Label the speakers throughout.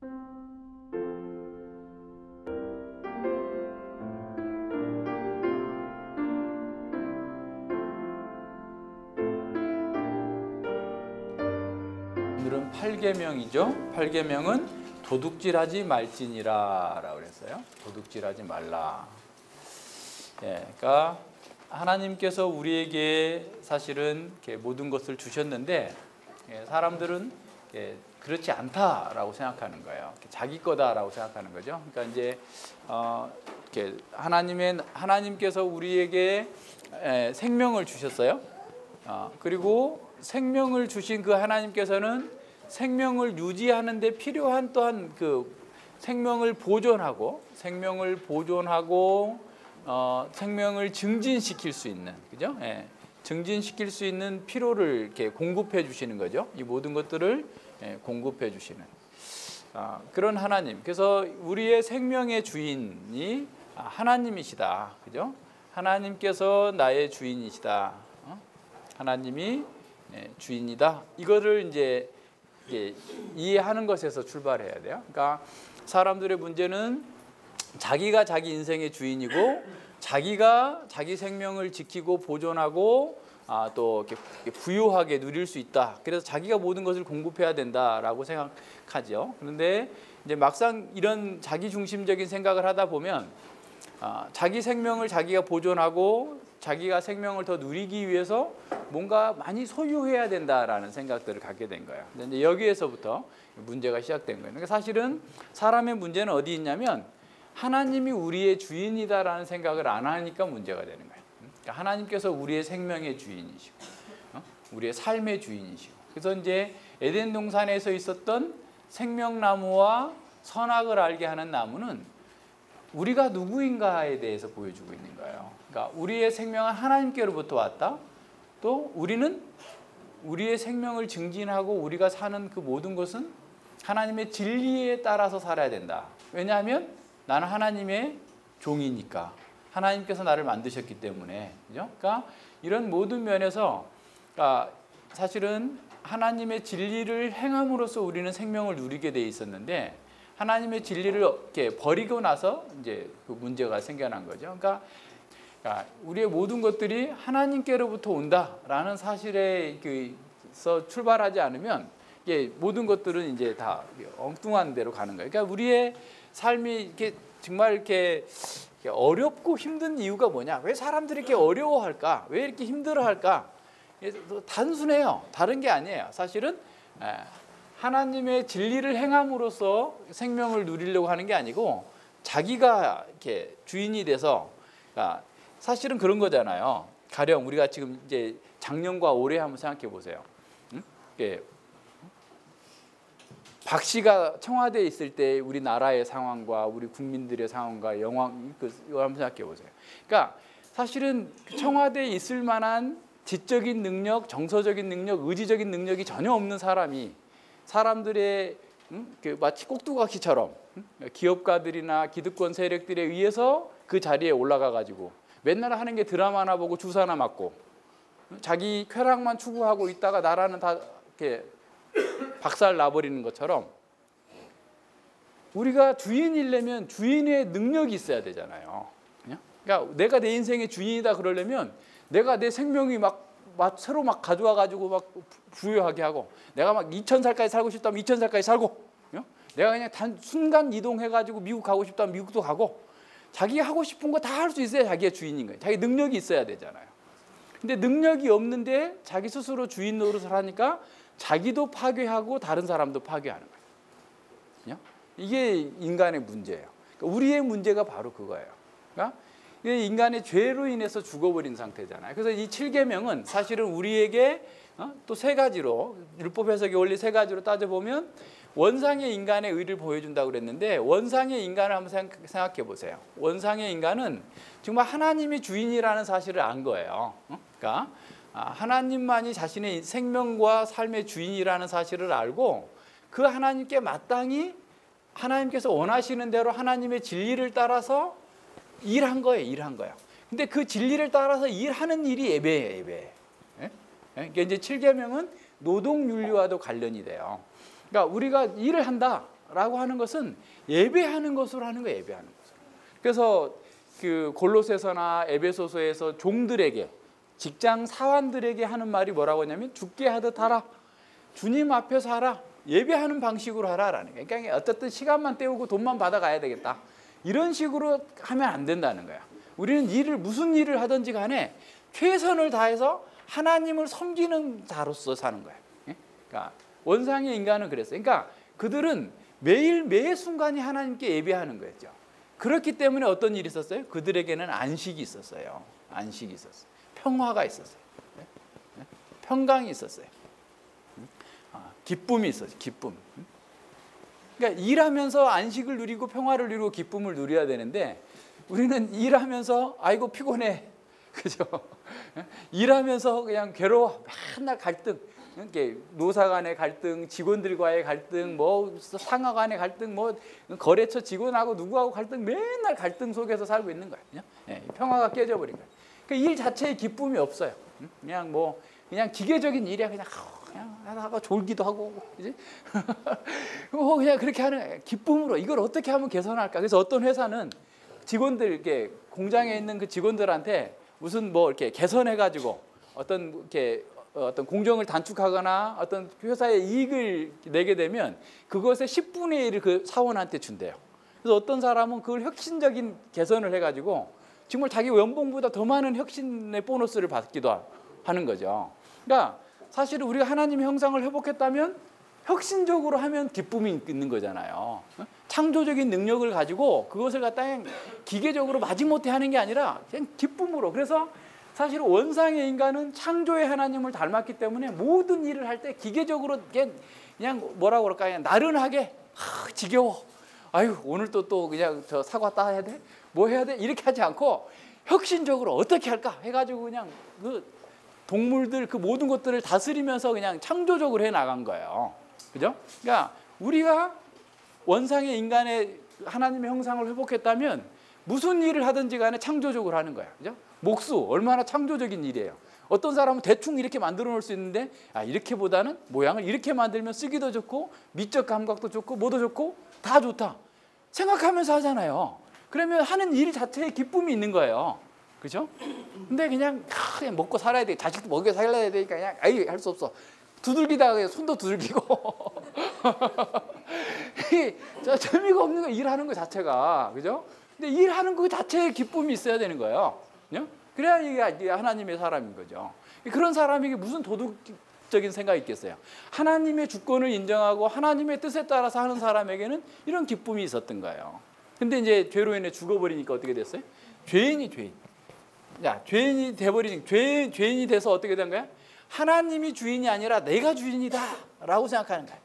Speaker 1: 오늘은 8계명이죠. 8계명은 도둑질하지 말지니라 라고 그랬어요. 도둑질하지 말라. 예, 그러니까 하나님께서 우리에게 사실은 모든 것을 주셨는데 사람들은 그렇지 않다라고 생각하는 거예요. 자기 거다라고 생각하는 거죠. 그러니까 이제 하나님께서 우리에게 생명을 주셨어요. 그리고 생명을 주신 그 하나님께서는 생명을 유지하는 데 필요한 또한 그 생명을 보존하고 생명을 증진시킬 수 있는, 그죠? 예, 증진시킬 수 있는 필요를 이렇게 공급해 주시는 거죠. 이 모든 것들을 공급해 주시는 그런 하나님. 그래서 우리의 생명의 주인이 하나님이시다, 그죠? 하나님께서 나의 주인이시다. 하나님이 주인이다. 이거를 이제 이해하는 것에서 출발해야 돼요. 그러니까 사람들의 문제는 자기가 자기 인생의 주인이고 자기가 자기 생명을 지키고 보존하고 또 이렇게 부유하게 누릴 수 있다. 그래서 자기가 모든 것을 공급해야 된다라고 생각하죠. 그런데 이제 막상 이런 자기 중심적인 생각을 하다 보면 자기 생명을 자기가 보존하고 자기가 생명을 더 누리기 위해서 뭔가 많이 소유해야 된다라는 생각들을 갖게 된 거예요. 근데 여기에서부터 문제가 시작된 거예요. 그러니까 사실은 사람의 문제는 어디 있냐면 하나님이 우리의 주인이다라는 생각을 안 하니까 문제가 되는 거예요. 그러니까 하나님께서 우리의 생명의 주인이시고 우리의 삶의 주인이시고, 그래서 이제 에덴 동산에서 있었던 생명나무와 선악을 알게 하는 나무는 우리가 누구인가에 대해서 보여주고 있는 거예요. 그러니까 우리의 생명은 하나님께로부터 왔다. 또 우리는 우리의 생명을 증진하고 우리가 사는 그 모든 것은 하나님의 진리에 따라서 살아야 된다. 왜냐하면 나는 하나님의 종이니까. 하나님께서 나를 만드셨기 때문에. 그죠? 그러니까 이런 모든 면에서 사실은 하나님의 진리를 행함으로써 우리는 생명을 누리게 돼 있었는데 하나님의 진리를 이렇게 버리고 나서 이제 그 문제가 생겨난 거죠. 그러니까 우리의 모든 것들이 하나님께로부터 온다라는 사실에서 출발하지 않으면 이게 모든 것들은 이제 다 엉뚱한 데로 가는 거예요. 그러니까 우리의 삶이 이렇게 정말 이렇게 어렵고 힘든 이유가 뭐냐? 왜 사람들이 이렇게 어려워할까? 왜 이렇게 힘들어할까? 단순해요. 다른 게 아니에요. 사실은 하나님의 진리를 행함으로써 생명을 누리려고 하는 게 아니고 자기가 이렇게 주인이 돼서, 사실은 그런 거잖아요. 가령 우리가 지금 이제 작년과 올해 한번 생각해 보세요. 박 씨가 청와대에 있을 때 우리나라의 상황과 우리 국민들의 상황과 영광, 이거 한번 생각해 보세요. 그러니까 사실은 청와대에 있을 만한 지적인 능력, 정서적인 능력, 의지적인 능력이 전혀 없는 사람이 사람들의 마치 꼭두각시처럼 기업가들이나 기득권 세력들에 의해서 그 자리에 올라가 가지고 맨날 하는 게 드라마나 보고 주사나 맞고 자기 쾌락만 추구하고 있다가 나라는 다 이렇게 박살 나버리는 것처럼 우리가 주인이려면 주인의 능력이 있어야 되잖아요. 그러니까 내가 내 인생의 주인이다 그러려면 내가 내 생명이 새로 가져와 가지고 막 부유하게 하고, 내가 막 2000살까지 살고 싶다면 2000살까지 살고, 내가 그냥 순간 이동해 가지고 미국 가고 싶다면 미국도 가고, 자기가 하고 싶은 거 다 할 수 있어야 자기가 주인인 거예요. 자기 능력이 있어야 되잖아요. 근데 능력이 없는데 자기 스스로 주인 노릇을 하니까 자기도 파괴하고 다른 사람도 파괴하는 거예요. 이게 인간의 문제예요. 그러니까 우리의 문제가 바로 그거예요. 그러니까 인간의 죄로 인해서 죽어버린 상태잖아요. 그래서 이 7계명은 사실은 우리에게 또 세 가지로, 율법 해석의 원리 세 가지로 따져보면 원상의 인간의 의를 보여준다고 그랬는데, 원상의 인간을 한번 생각해 보세요. 원상의 인간은 정말 하나님이 주인이라는 사실을 안 거예요. 그러니까 하나님만이 자신의 생명과 삶의 주인이라는 사실을 알고 그 하나님께 마땅히 하나님께서 원하시는 대로 하나님의 진리를 따라서 일한 거예요. 일한 거예요. 근데 그 진리를 따라서 일하는 일이 예배예요. 예배. 그러니까 이제 7계명은 노동윤리와도 관련이 돼요. 그러니까 우리가 일을 한다. 예배한다라고 하는 것은 예배하는 것으로 하는 거예요. 예배하는 것으로. 그래서 그 골로새서나 에베소서에서 종들에게, 직장 사원들에게 하는 말이 뭐라고 하냐면 죽게 하듯 하라. 주님 앞에서 하라. 예배하는 방식으로 하라라는 거예요. 그러니까 어쨌든 시간만 때우고 돈만 받아가야 되겠다. 이런 식으로 하면 안 된다는 거야. 우리는 무슨 일을 하든지 간에 최선을 다해서 하나님을 섬기는 자로서 사는 거예요. 그러니까 원상의 인간은 그랬어요. 그러니까 그들은 매일 매 순간이 하나님께 예배하는 거였죠. 그렇기 때문에 어떤 일이 있었어요? 그들에게는 안식이 있었어요. 안식이 있었어요. 평화가 있었어요. 평강이 있었어요. 기쁨이 있었어요. 기쁨. 그러니까 일하면서 안식을 누리고 평화를 누리고 기쁨을 누려야 되는데 우리는 일하면서 아이고 피곤해. 그죠? 일하면서 그냥 괴로워. 맨날 갈등. 이렇게 노사 간의 갈등, 직원들과의 갈등, 뭐 상하 간의 갈등, 뭐 거래처 직원하고 누구하고 갈등, 맨날 갈등 속에서 살고 있는 거예요. 예, 평화가 깨져버린 거예요. 그러니까 일 자체에 기쁨이 없어요. 그냥 기계적인 일이야. 그냥 하다가 졸기도 하고, 그지? 그냥 그렇게 하는 거예요. 기쁨으로 이걸 어떻게 하면 개선할까? 그래서 어떤 회사는 직원들 이렇게 공장에 있는 그 직원들한테 무슨 뭐 이렇게 개선해가지고 어떤 공정을 단축하거나 어떤 회사의 이익을 내게 되면 그것의 10분의 1을 그 사원한테 준대요. 그래서 어떤 사람은 그걸 혁신적인 개선을 해가지고 정말 자기 연봉보다 더 많은 혁신의 보너스를 받기도 하는 거죠. 그러니까 사실은 우리가 하나님의 형상을 회복했다면 혁신적으로 하면 기쁨이 있는 거잖아요. 창조적인 능력을 가지고 그것을 갖다 기계적으로 마지못해 하는 게 아니라 그냥 기쁨으로. 그래서 사실 원상의 인간은 창조의 하나님을 닮았기 때문에 모든 일을 할 때 기계적으로 그냥 뭐라고 그럴까, 그냥 나른하게 지겨워. 아유 오늘 또 그냥 저 사과 따야 돼? 뭐 해야 돼? 이렇게 하지 않고 혁신적으로 어떻게 할까 해가지고 그냥 그 동물들 그 모든 것들을 다스리면서 그냥 창조적으로 해 나간 거예요. 그죠? 그러니까 우리가 원상의 인간의 하나님의 형상을 회복했다면 무슨 일을 하든지 간에 창조적으로 하는 거야. 그죠? 목수 얼마나 창조적인 일이에요. 어떤 사람은 대충 이렇게 만들어 놓을 수 있는데 이렇게보다는 모양을 이렇게 만들면 쓰기도 좋고 미적 감각도 좋고 뭐도 좋고 다 좋다 생각하면서 하잖아요. 그러면 하는 일 자체에 기쁨이 있는 거예요. 그죠? 근데 그냥 먹고 살아야 돼. 자식도 먹여 살려야 되니까 그냥 할 수 없어. 두들기다가 손도 두들기고 재미가 없는 거 일하는 거 자체가. 그죠? 근데 일하는 거 자체에 기쁨이 있어야 되는 거예요. 그래야 이게 하나님의 사람인 거죠. 그런 사람에게 무슨 도덕적인 생각이 있겠어요? 하나님의 주권을 인정하고 하나님의 뜻에 따라서 하는 사람에게는 이런 기쁨이 있었던 거예요. 근데 이제 죄로 인해 죽어버리니까 어떻게 됐어요? 죄인이 죄인이 돼버리니 죄인이 돼서 어떻게 된 거야? 하나님이 주인이 아니라 내가 주인이다라고 생각하는 거야.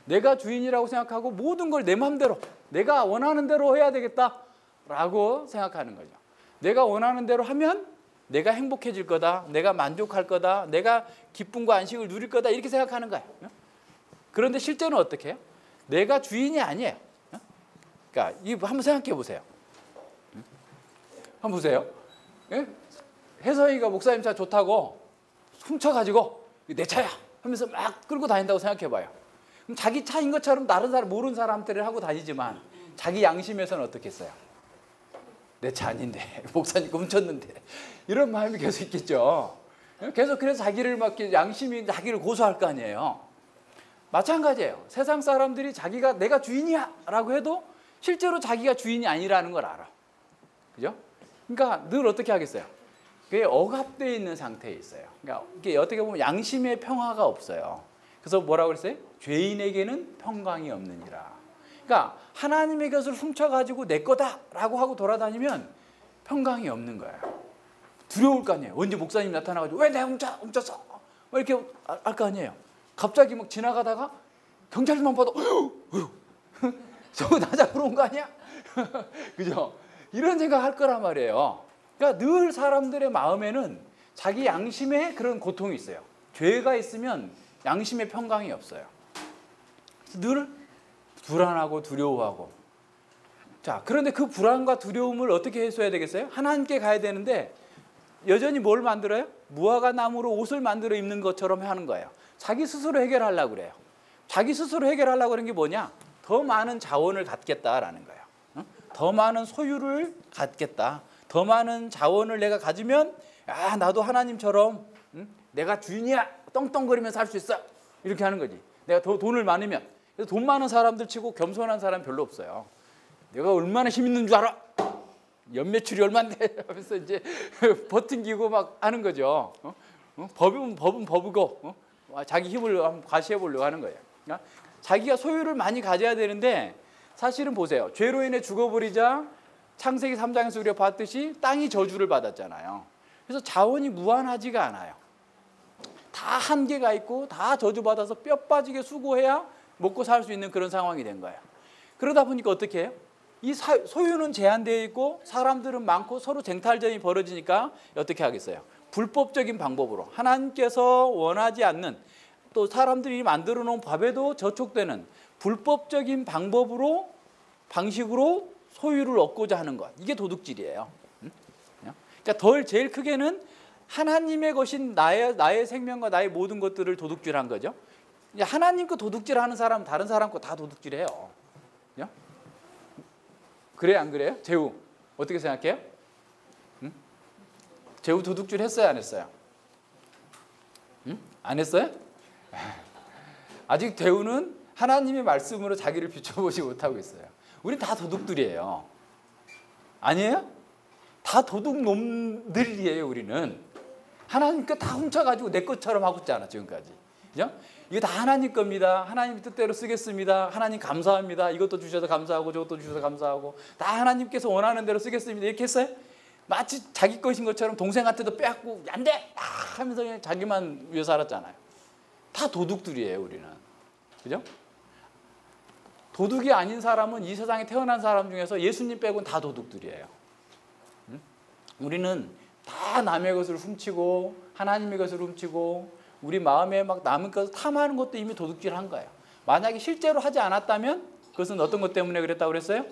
Speaker 1: 내가 주인이라고 생각하고 모든 걸 내 마음대로 내가 원하는 대로 해야 되겠다라고 생각하는 거죠. 내가 원하는 대로 하면 내가 행복해질 거다, 내가 만족할 거다, 내가 기쁨과 안식을 누릴 거다 이렇게 생각하는 거예요. 그런데 실제는 어떻게 해요? 내가 주인이 아니에요. 그러니까 이거 한번 생각해 보세요. 한번 보세요. 혜성이가 목사님 차 좋다고 훔쳐가지고 내 차야 하면서 막 끌고 다닌다고 생각해 봐요. 그럼 자기 차인 것처럼 다른 사람 모르는 사람들을 하고 다니지만 자기 양심에서는 어떻겠어요? 내 차 아닌데 목사님 훔쳤는데 이런 마음이 계속 있겠죠. 계속 그래서 자기를 막 양심이 자기를 고소할 거 아니에요. 마찬가지예요. 세상 사람들이 자기가 내가 주인이야 라고 해도 실제로 자기가 주인이 아니라는 걸 알아. 그죠? 그러니까 늘 어떻게 하겠어요? 그게 억압되어 있는 상태에 있어요. 그러니까 이게 어떻게 보면 양심의 평화가 없어요. 그래서 뭐라고 그랬어요? 죄인에게는 평강이 없느니라. 그러니까 하나님의 것을 훔쳐가지고 내 거다라고 하고 돌아다니면 평강이 없는 거예요. 두려울 거 아니에요. 언제 목사님 나타나가지고 왜 내가 훔쳤어? 이렇게 할 거 아니에요. 갑자기 막 지나가다가 경찰만 봐도 저거 나 잡으러 온 거 아니야? 그죠? 이런 생각 할 거란 말이에요. 그러니까 늘 사람들의 마음에는 자기 양심에 그런 고통이 있어요. 죄가 있으면 양심의 평강이 없어요. 늘 불안하고 두려워하고. 자, 그런데 그 불안과 두려움을 어떻게 해소해야 되겠어요? 하나님께 가야 되는데 여전히 뭘 만들어요? 무화과 나무로 옷을 만들어 입는 것처럼 하는 거예요. 자기 스스로 해결하려고 그래요. 자기 스스로 해결하려고 하는 게 뭐냐? 더 많은 자원을 갖겠다라는 거예요. 더 많은 소유를 갖겠다. 더 많은 자원을 내가 가지면 야, 나도 하나님처럼 내가 주인이야. 떵떵거리면서 살 수 있어. 이렇게 하는 거지. 내가 더 돈을 많으면. 그래서 돈 많은 사람들 치고 겸손한 사람 별로 없어요. 내가 얼마나 힘 있는 줄 알아? 연매출이 얼마인데? 하면서 이제 버팅기고 막 하는 거죠. 법은 법이고 자기 힘을 한번 과시해 보려고 하는 거예요. 자기가 소유를 많이 가져야 되는데 사실은 보세요. 죄로 인해 죽어버리자 창세기 3장에서 우리가 봤듯이 땅이 저주를 받았잖아요. 그래서 자원이 무한하지가 않아요. 다 한계가 있고 다 저주받아서 뼈 빠지게 수고해야 먹고 살 수 있는 그런 상황이 된 거예요. 그러다 보니까 어떻게 해요? 이 소유는 제한되어 있고 사람들은 많고 서로 쟁탈전이 벌어지니까 어떻게 하겠어요? 불법적인 방법으로 하나님께서 원하지 않는 또 사람들이 만들어 놓은 법에도 저촉되는 불법적인 방식으로 소유를 얻고자 하는 것. 이게 도둑질이에요. 그러니까 제일 크게는 하나님의 것인 나의 생명과 나의 모든 것들을 도둑질한 거죠. 하나님 거 도둑질하는 사람은 다른 사람 거 다 도둑질해요. 그래요, 안 그래요? 제후 어떻게 생각해요? 제후 도둑질 했어요, 안 했어요? 안 했어요? 아직 제후는 하나님의 말씀으로 자기를 비춰보지 못하고 있어요. 우린 다 도둑들이에요. 아니에요? 다 도둑놈들이에요. 우리는 하나님 거 다 훔쳐가지고 내 것처럼 하고 있잖아 지금까지. 그죠? 이거 다 하나님 겁니다. 하나님 뜻대로 쓰겠습니다. 하나님 감사합니다. 이것도 주셔서 감사하고 저것도 주셔서 감사하고 다 하나님께서 원하는 대로 쓰겠습니다. 이렇게 했어요? 마치 자기 것인 것처럼 동생한테도 빼앗고 안 돼! 하면서 그냥 자기만 위해 살았잖아요. 다 도둑들이에요 우리는. 그죠? 도둑이 아닌 사람은 이 세상에 태어난 사람 중에서 예수님 빼고는 다 도둑들이에요. 우리는 다 남의 것을 훔치고 하나님의 것을 훔치고 우리 마음에 막 남의 것을 탐하는 것도 이미 도둑질한 거예요. 만약에 실제로 하지 않았다면 그것은 어떤 것 때문에 그랬다고 그랬어요?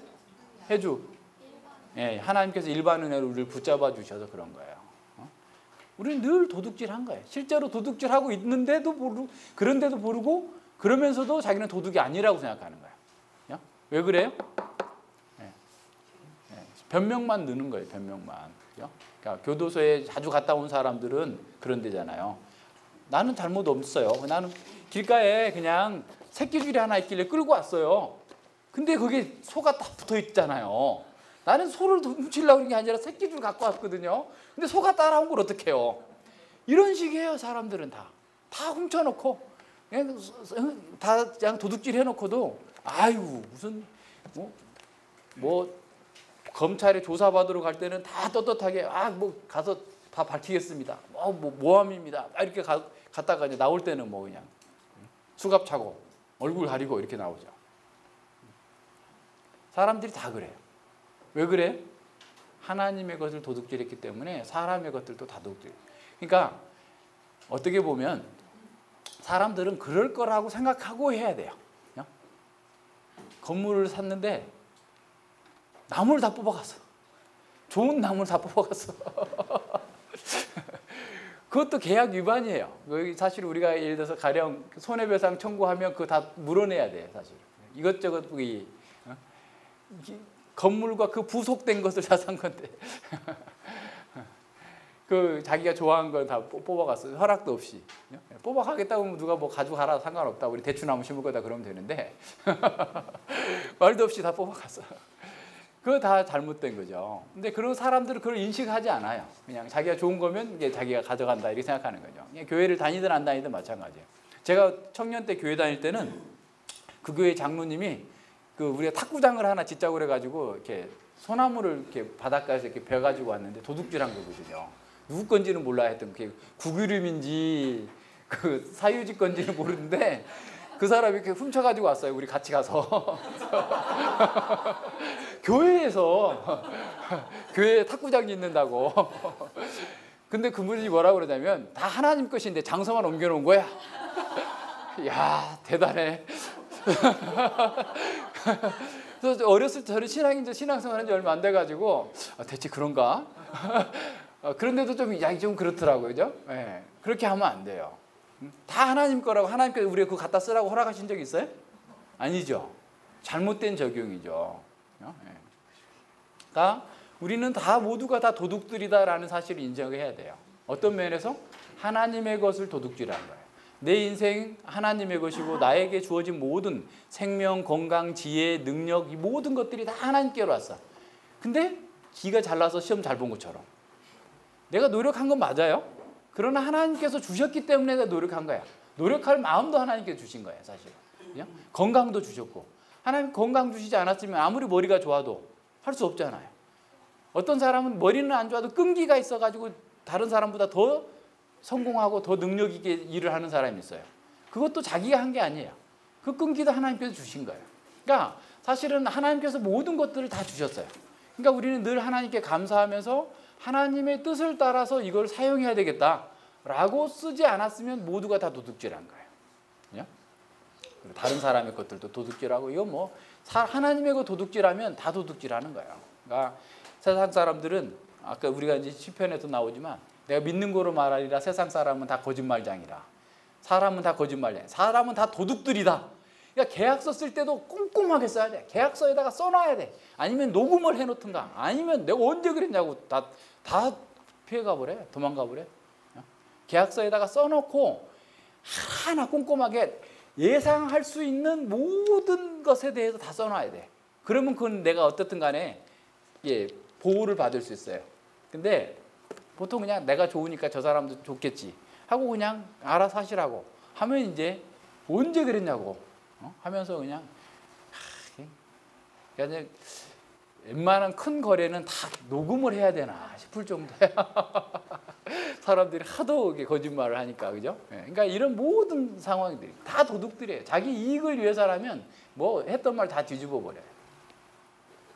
Speaker 1: 해주. 예, 하나님께서 일반 은혜로 우리를 붙잡아 주셔서 그런 거예요. 우리는 늘 도둑질한 거예요. 실제로 도둑질하고 있는데도 모르고 그런데도 모르고 그러면서도 자기는 도둑이 아니라고 생각하는 거예요. 왜 그래요? 변명만 넣는 거예요. 변명만. 그러니까 교도소에 자주 갔다 온 사람들은 그런 데잖아요. 나는 잘못 없어요. 나는 길가에 그냥 새끼줄이 하나 있길래 끌고 왔어요. 근데 그게 소가 딱 붙어 있잖아요. 나는 소를 훔치려고 그런 게 아니라 새끼줄 갖고 왔거든요. 근데 소가 따라온 걸 어떻게 해요? 이런 식이에요. 사람들은 다 훔쳐놓고 그냥 도둑질 해놓고도 아유 무슨 뭐 검찰에 조사받으러 갈 때는 다 떳떳하게 뭐 가서 다 밝히겠습니다. 모함입니다. 이렇게 갔다가 이제 나올 때는 뭐 그냥 수갑 차고 얼굴 가리고 이렇게 나오죠. 사람들이 다 그래요. 왜 그래? 하나님의 것을 도둑질했기 때문에 사람의 것들도 다 도둑질. 그러니까 어떻게 보면 사람들은 그럴 거라고 생각하고 해야 돼요. 건물을 샀는데 나무를 다 뽑아갔어. 좋은 나무를 다 뽑아갔어. 그것도 계약 위반이에요. 사실 우리가 예를 들어서 가령 손해배상 청구하면 그거 다 물어내야 돼. 사실 이것저것 건물과 그 부속된 것을 다 산 건데 그 자기가 좋아하는 걸 다 뽑아갔어. 허락도 없이. 뽑아가겠다고 하면 누가 뭐 가져가라 상관없다. 우리 대추나무 심을 거다 그러면 되는데 말도 없이 다 뽑아갔어. 그거 다 잘못된 거죠. 근데 그런 사람들은 그걸 인식하지 않아요. 그냥 자기가 좋은 거면 이게 자기가 가져간다 이렇게 생각하는 거죠. 그냥 교회를 다니든 안 다니든 마찬가지예요. 제가 청년 때 교회 다닐 때는 그 교회 장로님이 우리가 탁구장을 하나 짓자고 그래가지고 이렇게 소나무를 이렇게 바닷가에서 이렇게 베가지고 왔는데 도둑질한 거거든요. 누구 건지는 몰라 했던 그게 국유림인지 그 사유지 건지는 모르는데 그 사람이 이렇게 훔쳐가지고 왔어요. 우리 같이 가서 교회에서 교회에 탁구장 짓는다고. 근데 그분이 뭐라고 그러냐면 다 하나님 것인데 장소만 옮겨놓은 거야. 야 대단해. 그래서 어렸을 때 저는 신앙생활한 지 얼마 안 돼가지고 대체 그런가? 그런데도 좀 그렇더라고요. 그죠? 네, 그렇게 하면 안 돼요. 다 하나님 거라고 하나님께서 우리가 그거 갖다 쓰라고 허락하신 적 있어요? 아니죠. 잘못된 적용이죠. 그러니까 우리는 다 모두가 다 도둑들이다라는 사실을 인정해야 돼요. 어떤 면에서 하나님의 것을 도둑질하는 거예요. 내 인생 하나님의 것이고 나에게 주어진 모든 생명, 건강, 지혜, 능력 이 모든 것들이 다 하나님께로 왔어. 근데 기가 잘나서 시험 잘 본 것처럼 내가 노력한 건 맞아요. 그러나 하나님께서 주셨기 때문에 내가 노력한 거야. 노력할 마음도 하나님께서 주신 거예요. 사실 건강도 주셨고 하나님 건강 주시지 않았으면 아무리 머리가 좋아도 할 수 없잖아요. 어떤 사람은 머리는 안 좋아도 끈기가 있어가지고 다른 사람보다 더 성공하고 더 능력 있게 일을 하는 사람이 있어요. 그것도 자기가 한 게 아니에요. 그 끈기도 하나님께서 주신 거예요. 그러니까 사실은 하나님께서 모든 것들을 다 주셨어요. 그러니까 우리는 늘 하나님께 감사하면서 하나님의 뜻을 따라서 이걸 사용해야 되겠다라고 쓰지 않았으면 모두가 다 도둑질한 거예요. 다른 사람의 것들도 도둑질하고 이거 뭐 하나님의 거 도둑질하면 다 도둑질하는 거예요. 그러니까 세상 사람들은 아까 우리가 이제 시편에도 나오지만 내가 믿는 거로 말하리라 세상 사람은 다 거짓말장이라. 사람은 다 거짓말장이라. 사람은 다 도둑들이다. 그러니까 계약서 쓸 때도 꼼꼼하게 써야 돼. 계약서에다가 써놔야 돼. 아니면 녹음을 해놓든가. 아니면 내가 언제 그랬냐고 다 피해가 버려. 도망가 버려. 계약서에다가 써놓고 하나 꼼꼼하게 예상할 수 있는 모든 것에 대해서 다 써놔야 돼. 그러면 그건 내가 어떻든 간에 보호를 받을 수 있어요. 근데 보통 그냥 내가 좋으니까 저 사람도 좋겠지 하고 그냥 알아서 하시라고 하면 이제 언제 그랬냐고 하면서 그냥 웬만한 큰 거래는 다 녹음을 해야 되나 싶을 정도야. 사람들이 하도 거짓말을 하니까 그죠? 그러니까 이런 모든 상황들이 다 도둑들이에요. 자기 이익을 위해서라면 뭐 했던 말 다 뒤집어 버려요.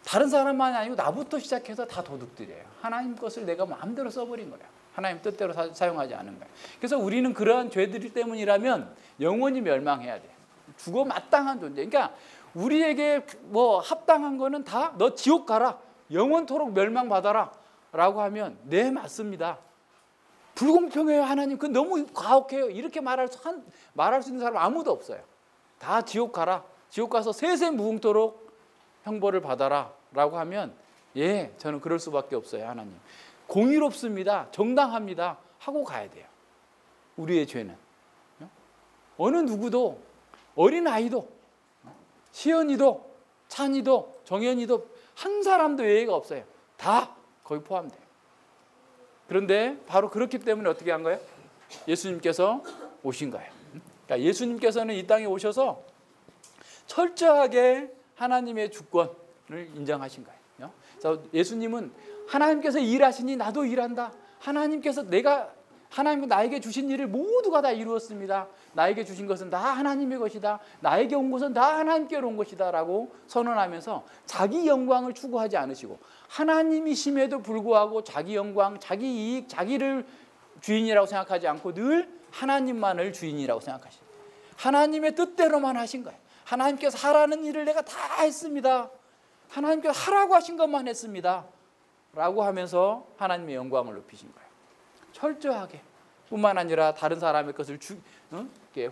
Speaker 1: 다른 사람만이 아니고 나부터 시작해서 다 도둑들이에요. 하나님 것을 내가 마음대로 써버린 거예요. 하나님 뜻대로 사용하지 않은 거예요. 그래서 우리는 그러한 죄들 때문이라면 영원히 멸망해야 돼요. 죽어 마땅한 존재. 그러니까 우리에게 뭐 합당한 거는 다 너 지옥 가라. 영원토록 멸망받아라. 라고 하면 네 맞습니다. 불공평해요 하나님. 그 너무 가혹해요. 이렇게 말할 수 있는 사람 아무도 없어요. 다 지옥 가라. 지옥 가서 세세 무궁토록 형벌을 받아라 라고 하면 예 저는 그럴 수밖에 없어요. 하나님 공의롭습니다. 정당합니다 하고 가야 돼요. 우리의 죄는 어느 누구도 어린아이도 시연이도 찬이도 정연이도 한 사람도 예외가 없어요. 다 거기 포함돼요. 그런데 바로 그렇기 때문에 어떻게 한 거예요? 예수님께서 오신 거예요. 그러니까 예수님께서는 이 땅에 오셔서 철저하게 하나님의 주권을 인정하신 거예요. 그래서 예수님은 하나님께서 일하시니 나도 일한다. 하나님께서 하나님은 나에게 주신 일을 모두가 다 이루었습니다. 나에게 주신 것은 다 하나님의 것이다. 나에게 온 것은 다 하나님께로 온 것이다 라고 선언하면서 자기 영광을 추구하지 않으시고 하나님이심에도 불구하고 자기 영광, 자기 이익, 자기를 주인이라고 생각하지 않고 늘 하나님만을 주인이라고 생각하신 하나님의 뜻대로만 하신 거예요. 하나님께서 하라는 일을 내가 다 했습니다. 하나님께서 하라고 하신 것만 했습니다. 라고 하면서 하나님의 영광을 높이신 거예요. 철저하게 뿐만 아니라 다른 사람의 것을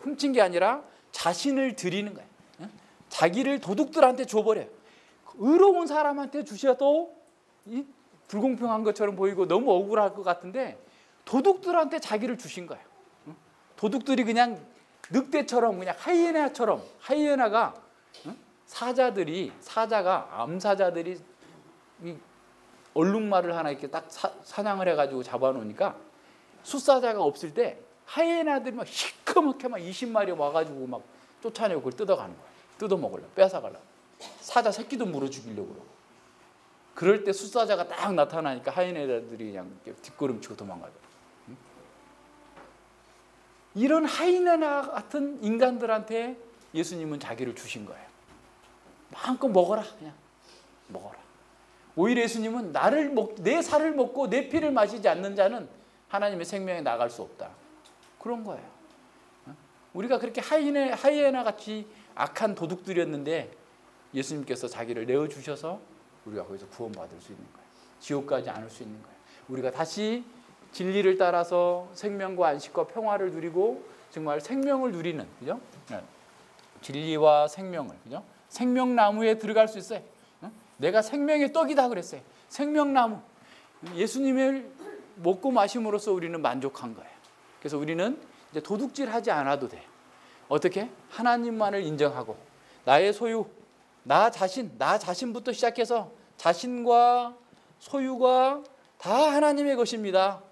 Speaker 1: 훔친 게 아니라 자신을 드리는 거예요. 자기를 도둑들한테 줘버려요. 의로운 사람한테 주셔도 불공평한 것처럼 보이고 너무 억울할 것 같은데 도둑들한테 자기를 주신 거예요. 도둑들이 그냥 늑대처럼 그냥 하이에나처럼 하이에나가 암사자들이 이 얼룩말을 하나 이렇게 딱 사냥을 해가지고 잡아놓으니까 숫사자가 없을 때 하이에나들이 막 시커멓게 막 20마리 와가지고 막 쫓아내고 그걸 뜯어가는 거예요. 뜯어먹으려고 뺏어가려고 사자 새끼도 물어 죽이려고 그러고 그럴 때 숫사자가 딱 나타나니까 하이에나들이 그냥 뒷걸음치고 도망가죠. 이런 하이에나 같은 인간들한테 예수님은 자기를 주신 거예요. 마음껏 먹어라. 그냥 먹어라. 오히려 예수님은 내 살을 먹고 내 피를 마시지 않는 자는 하나님의 생명에 나갈 수 없다. 그런 거예요. 우리가 그렇게 하이에나 같이 악한 도둑들이었는데 예수님께서 자기를 내어주셔서 우리가 거기서 구원받을 수 있는 거예요. 지옥 가지 않을 수 있는 거예요. 우리가 다시 진리를 따라서 생명과 안식과 평화를 누리고 정말 생명을 누리는, 그죠? 진리와 생명을, 그죠? 생명나무에 들어갈 수 있어요. 내가 생명의 떡이다 그랬어요. 생명나무. 예수님을 먹고 마심으로써 우리는 만족한 거예요. 그래서 우리는 이제 도둑질하지 않아도 돼요. 어떻게? 하나님만을 인정하고 나의 소유, 나 자신부터 시작해서 자신과 소유가 다 하나님의 것입니다.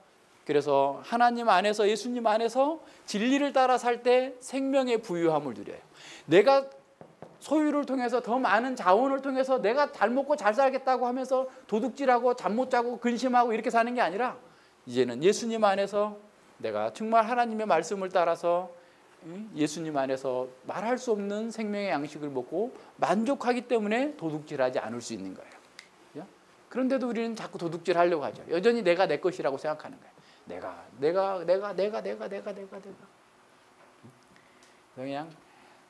Speaker 1: 그래서 하나님 안에서, 예수님 안에서 진리를 따라 살 때 생명의 부유함을 누려요. 내가 소유를 통해서, 더 많은 자원을 통해서 내가 잘 먹고 잘 살겠다고 하면서 도둑질하고 잠 못 자고 근심하고 이렇게 사는 게 아니라, 이제는 예수님 안에서 내가 정말 하나님의 말씀을 따라서 예수님 안에서 말할 수 없는 생명의 양식을 먹고 만족하기 때문에 도둑질하지 않을 수 있는 거예요. 그런데도 우리는 자꾸 도둑질하려고 하죠. 여전히 내가 내 것이라고 생각하는 거예요. 내가 그냥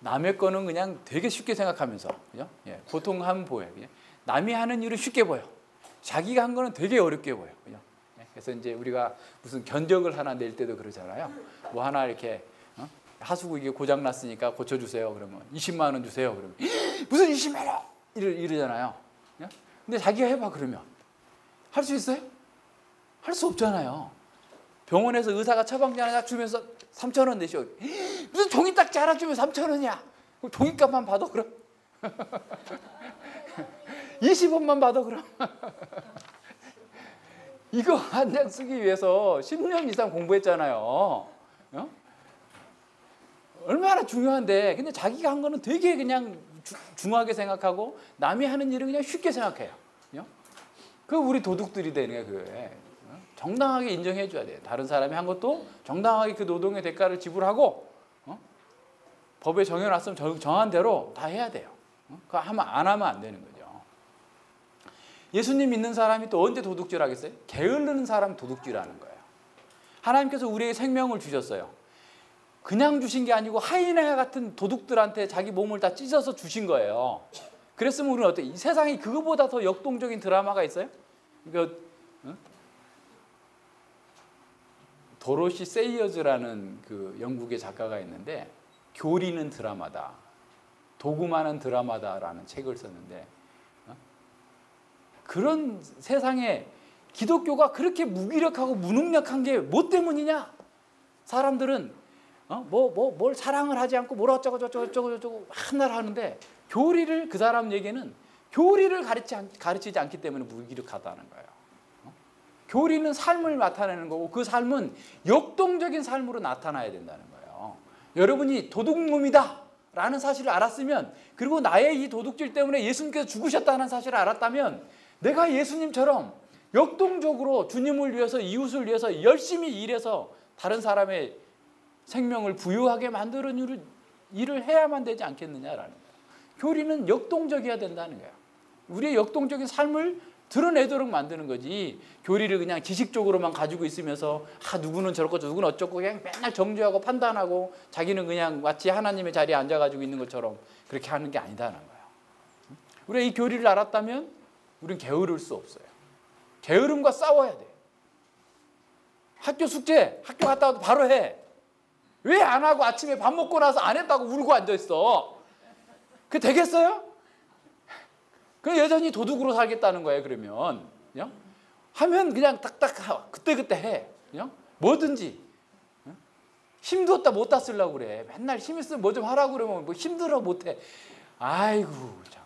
Speaker 1: 남의 거는 그냥 되게 쉽게 생각하면서, 그죠? 예, 보통 하면 보여요. 그냥 남이 하는 일은 쉽게 보여. 자기가 한 거는 되게 어렵게 보여. 그죠? 예, 그래서 이제 우리가 무슨 견적을 하나 낼 때도 그러잖아요. 뭐 하나 이렇게 하수구 이게 고장 났으니까 고쳐주세요. 그러면 20만 원 주세요. 그러면 무슨 20만 원 이러잖아요. 근데 자기가 해봐 그러면 할 수 있어요? 할 수 없잖아요. 병원에서 의사가 처방전 하나 주면서 3,000원 내셔. 무슨 종이딱지 하나 주면 3,000원이야. 종이값만 받아 그럼. 20원만 받아 그럼. 이거 한 장 쓰기 위해서 10년 이상 공부했잖아요. 얼마나 중요한데, 근데 자기가 한 거는 되게 그냥 중하게 생각하고 남이 하는 일은 그냥 쉽게 생각해요. 그 우리 도둑들이 되는 거예요. 그게. 정당하게 인정해 줘야 돼요. 다른 사람이 한 것도 정당하게 그 노동의 대가를 지불하고, 법에 정해놨으면 정한 대로 다 해야 돼요. 그거 안 하면 안 되는 거죠. 예수님 믿는 사람이 또 언제 도둑질 하겠어요? 게으르는 사람이 도둑질하는 거예요. 하나님께서 우리에게 생명을 주셨어요. 그냥 주신 게 아니고 하이나 같은 도둑들한테 자기 몸을 다 찢어서 주신 거예요. 그랬으면 우리는 어때? 이 세상에 그거보다 더 역동적인 드라마가 있어요? 도로시 세이어즈라는 그 영국의 작가가 있는데, 교리는 드라마다, 도구만은 드라마다라는 책을 썼는데, 그런 세상에 기독교가 그렇게 무기력하고 무능력한 게 뭐 때문이냐? 사람들은 뭘 사랑을 하지 않고 뭘 어쩌고 맨날 하는데, 교리를, 그 사람 얘기는 교리를 가르치지 않기 때문에 무기력하다는 거예요. 교리는 삶을 나타내는 거고, 그 삶은 역동적인 삶으로 나타나야 된다는 거예요. 여러분이 도둑놈이다 라는 사실을 알았으면, 그리고 나의 이 도둑질 때문에 예수님께서 죽으셨다는 사실을 알았다면, 내가 예수님처럼 역동적으로 주님을 위해서, 이웃을 위해서 열심히 일해서 다른 사람의 생명을 부유하게 만드는 일을 해야만 되지 않겠느냐라는 거예요. 교리는 역동적이어야 된다는 거예요. 우리의 역동적인 삶을 드러내도록 만드는 거지, 교리를 그냥 지식적으로만 가지고 있으면서 누구는 저렇고 누구는 어쩌고 그냥 맨날 정죄하고 판단하고 자기는 그냥 마치 하나님의 자리에 앉아가지고 있는 것처럼 그렇게 하는 게 아니다는 거예요. 우리가 이 교리를 알았다면 우리는 게으를 수 없어요. 게으름과 싸워야 돼요. 학교 숙제, 학교 갔다 와도 바로 해. 왜 안 하고 아침에 밥 먹고 나서 안 했다고 울고 앉아있어? 그게 되겠어요? 그럼 여전히 도둑으로 살겠다는 거예요. 그러면 하면 그냥 딱딱 그때그때 해. 뭐든지. 힘도 없다 못다 쓰려고 그래. 맨날 힘 있으면 뭐 좀 하라고 그러면 뭐 힘들어 못해. 아이고 참.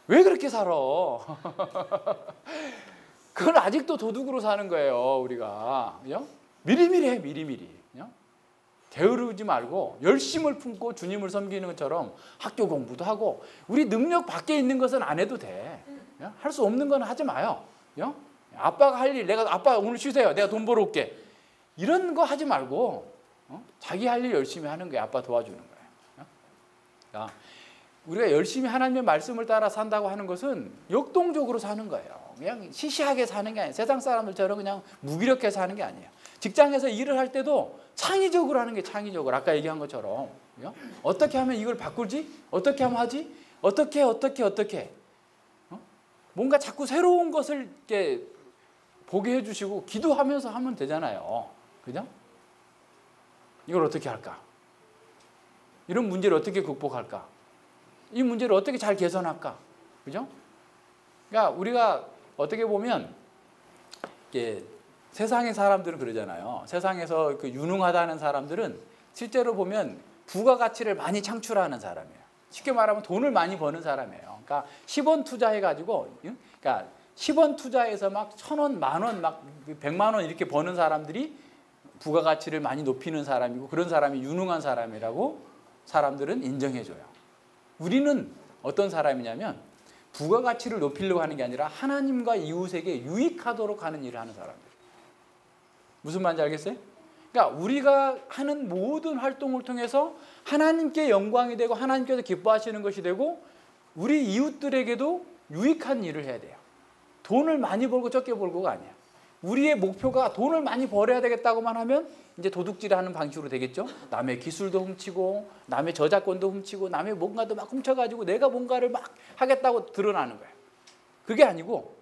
Speaker 1: 왜 그렇게 살아? 그건 아직도 도둑으로 사는 거예요. 우리가 미리미리 해. 미리미리. 게으르지 말고 열심을 품고 주님을 섬기는 것처럼 학교 공부도 하고, 우리 능력 밖에 있는 것은 안 해도 돼. 할 수 없는 건 하지 마요. 아빠가 할 일, 아빠 오늘 쉬세요. 내가 돈 벌어올게. 이런 거 하지 말고 자기 할 일 열심히 하는 거예요. 아빠 도와주는 거예요. 우리가 열심히 하나님의 말씀을 따라 산다고 하는 것은 역동적으로 사는 거예요. 그냥 시시하게 사는 게 아니에요. 세상 사람들처럼 그냥 무기력해 사는 게 아니에요. 직장에서 일을 할 때도 창의적으로 하는 게 창의적으로, 아까 얘기한 것처럼 어떻게 하면 이걸 바꾸지? 어떻게 하면 하지? 어떻게 뭔가 자꾸 새로운 것을 이렇게 보게 해주시고 기도하면서 하면 되잖아요. 그죠? 이걸 어떻게 할까? 이런 문제를 어떻게 극복할까? 이 문제를 어떻게 잘 개선할까? 그죠? 그러니까 우리가 어떻게 보면 이게 세상의 사람들은 그러잖아요. 세상에서 그 유능하다는 사람들은 실제로 보면 부가가치를 많이 창출하는 사람이에요. 쉽게 말하면 돈을 많이 버는 사람이에요. 그러니까 10원 투자해가지고, 그러니까 10원 투자해서 막 1,000원, 만원, 막 100만 원 이렇게 버는 사람들이 부가가치를 많이 높이는 사람이고 그런 사람이 유능한 사람이라고 사람들은 인정해줘요. 우리는 어떤 사람이냐면 부가가치를 높이려고 하는 게 아니라 하나님과 이웃에게 유익하도록 하는 일을 하는 사람이에요. 무슨 말인지 알겠어요? 그러니까 우리가 하는 모든 활동을 통해서 하나님께 영광이 되고 하나님께서 기뻐하시는 것이 되고 우리 이웃들에게도 유익한 일을 해야 돼요. 돈을 많이 벌고 적게 벌고가 아니야. 우리의 목표가 돈을 많이 벌어야 되겠다고만 하면 이제 도둑질하는 방식으로 되겠죠. 남의 기술도 훔치고 남의 저작권도 훔치고 남의 뭔가도 막 훔쳐가지고 내가 뭔가를 막 하겠다고 드러나는 거예요. 그게 아니고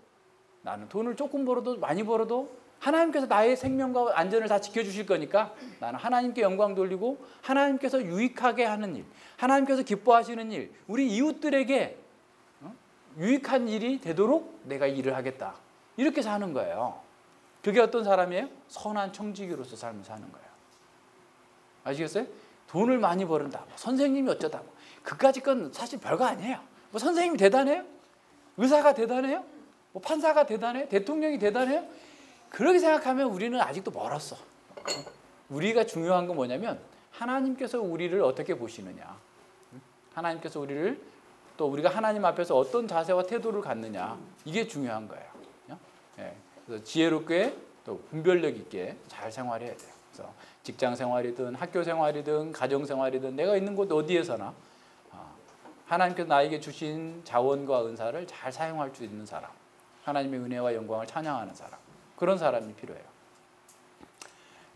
Speaker 1: 나는 돈을 조금 벌어도 많이 벌어도 하나님께서 나의 생명과 안전을 다 지켜주실 거니까 나는 하나님께 영광 돌리고 하나님께서 유익하게 하는 일, 하나님께서 기뻐하시는 일, 우리 이웃들에게 유익한 일이 되도록 내가 일을 하겠다. 이렇게 사는 거예요. 그게 어떤 사람이에요? 선한 청지기로서 삶을 사는 거예요. 아시겠어요? 돈을 많이 버는다. 뭐 선생님이 어쩌다. 뭐. 그까짓 건 사실 별거 아니에요. 뭐 선생님이 대단해요? 의사가 대단해요? 뭐 판사가 대단해요? 대통령이 대단해요? 그렇게 생각하면 우리는 아직도 멀었어. 우리가 중요한 건 뭐냐면 하나님께서 우리를 어떻게 보시느냐. 하나님께서 우리를 또 우리가 하나님 앞에서 어떤 자세와 태도를 갖느냐. 이게 중요한 거예요. 그래서 지혜롭게 또 분별력 있게 잘 생활해야 돼요. 그래서 직장 생활이든 학교 생활이든 가정 생활이든 내가 있는 곳 어디에서나 하나님께서 나에게 주신 자원과 은사를 잘 사용할 수 있는 사람, 하나님의 은혜와 영광을 찬양하는 사람, 그런 사람이 필요해요.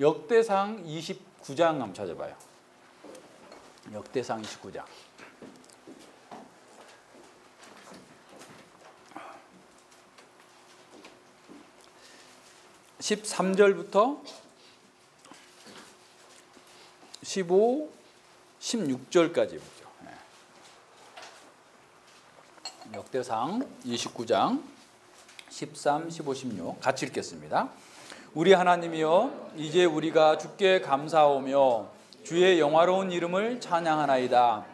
Speaker 1: 역대상 29장 한번 찾아봐요. 역대상 29장. 13절부터 15, 16절까지 보죠. 역대상 29장 13, 15, 16 같이 읽겠습니다. 우리 하나님이여 이제 우리가 주께 감사하오며 주의 영화로운 이름을 찬양하나이다.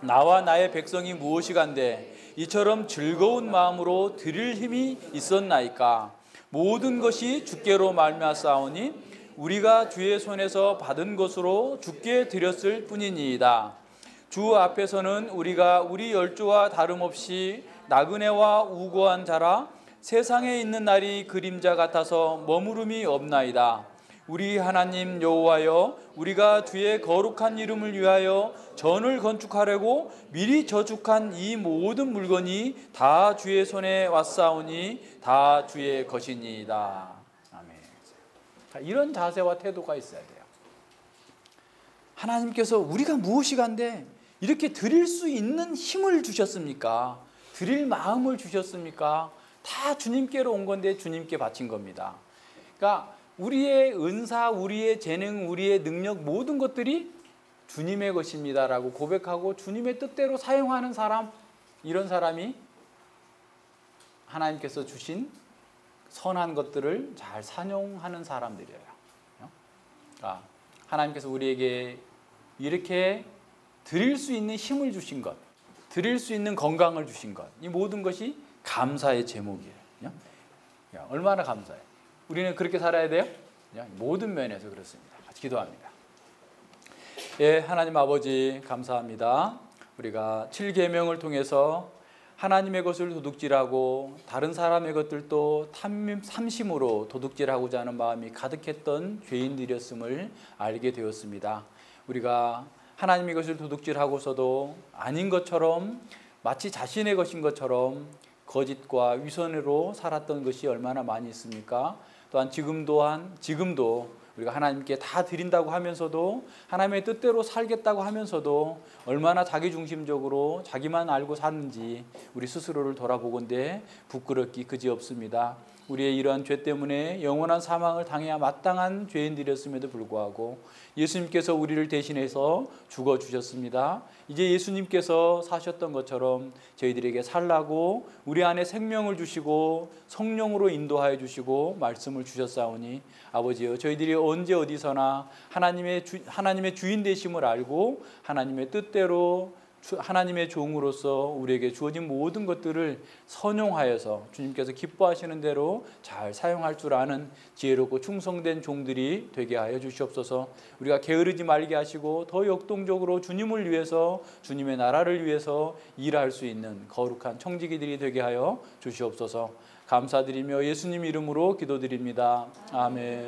Speaker 1: 나와 나의 백성이 무엇이간데 이처럼 즐거운 마음으로 드릴 힘이 있었나이까. 모든 것이 주께로 말미암사오니 우리가 주의 손에서 받은 것으로 주께 드렸을 뿐이니이다. 주 앞에서는 우리가 우리 열조와 다름없이 나그네와 우고한 자라 세상에 있는 날이 그림자 같아서 머무름이 없나이다. 우리 하나님 여호와여 우리가 주의 거룩한 이름을 위하여 전을 건축하려고 미리 저축한 이 모든 물건이 다 주의 손에 왔사오니 다 주의 것이니이다. 아멘. 이런 자세와 태도가 있어야 돼요. 하나님께서 우리가 무엇이간데 이렇게 드릴 수 있는 힘을 주셨습니까? 드릴 마음을 주셨습니까? 다 주님께로 온 건데 주님께 바친 겁니다. 그러니까 우리의 은사, 우리의 재능, 우리의 능력 모든 것들이 주님의 것입니다라고 고백하고 주님의 뜻대로 사용하는 사람, 이런 사람이 하나님께서 주신 선한 것들을 잘 산용하는 사람들이에요. 그러니까 하나님께서 우리에게 이렇게 드릴 수 있는 힘을 주신 것, 드릴 수 있는 건강을 주신 것, 이 모든 것이 감사의 제목이에요. 얼마나 감사해요. 우리는 그렇게 살아야 돼요? 모든 면에서 그렇습니다. 같이 기도합니다. 예, 하나님 아버지 감사합니다. 우리가 7계명을 통해서 하나님의 것을 도둑질하고 다른 사람의 것들도 삼심으로 도둑질하고자 하는 마음이 가득했던 죄인들이었음을 알게 되었습니다. 우리가 하나님의 것을 도둑질하고서도 아닌 것처럼 마치 자신의 것인 것처럼 거짓과 위선으로 살았던 것이 얼마나 많이 있습니까? 또한 지금도 우리가 하나님께 다 드린다고 하면서도 하나님의 뜻대로 살겠다고 하면서도 얼마나 자기중심적으로 자기만 알고 사는지 우리 스스로를 돌아보건대 부끄럽기 그지없습니다. 우리의 이러한 죄 때문에 영원한 사망을 당해야 마땅한 죄인들이었음에도 불구하고 예수님께서 우리를 대신해서 죽어주셨습니다. 이제 예수님께서 사셨던 것처럼 저희들에게 살라고 우리 안에 생명을 주시고 성령으로 인도하여 주시고 말씀을 주셨사오니 아버지여, 저희들이 언제 어디서나 하나님의 주인 되심을 알고 하나님의 뜻대로 하나님의 종으로서 우리에게 주어진 모든 것들을 선용하여서 주님께서 기뻐하시는 대로 잘 사용할 줄 아는 지혜롭고 충성된 종들이 되게 하여 주시옵소서. 우리가 게으르지 말게 하시고 더 역동적으로 주님을 위해서, 주님의 나라를 위해서 일할 수 있는 거룩한 청지기들이 되게 하여 주시옵소서. 감사드리며 예수님 이름으로 기도드립니다. 아멘.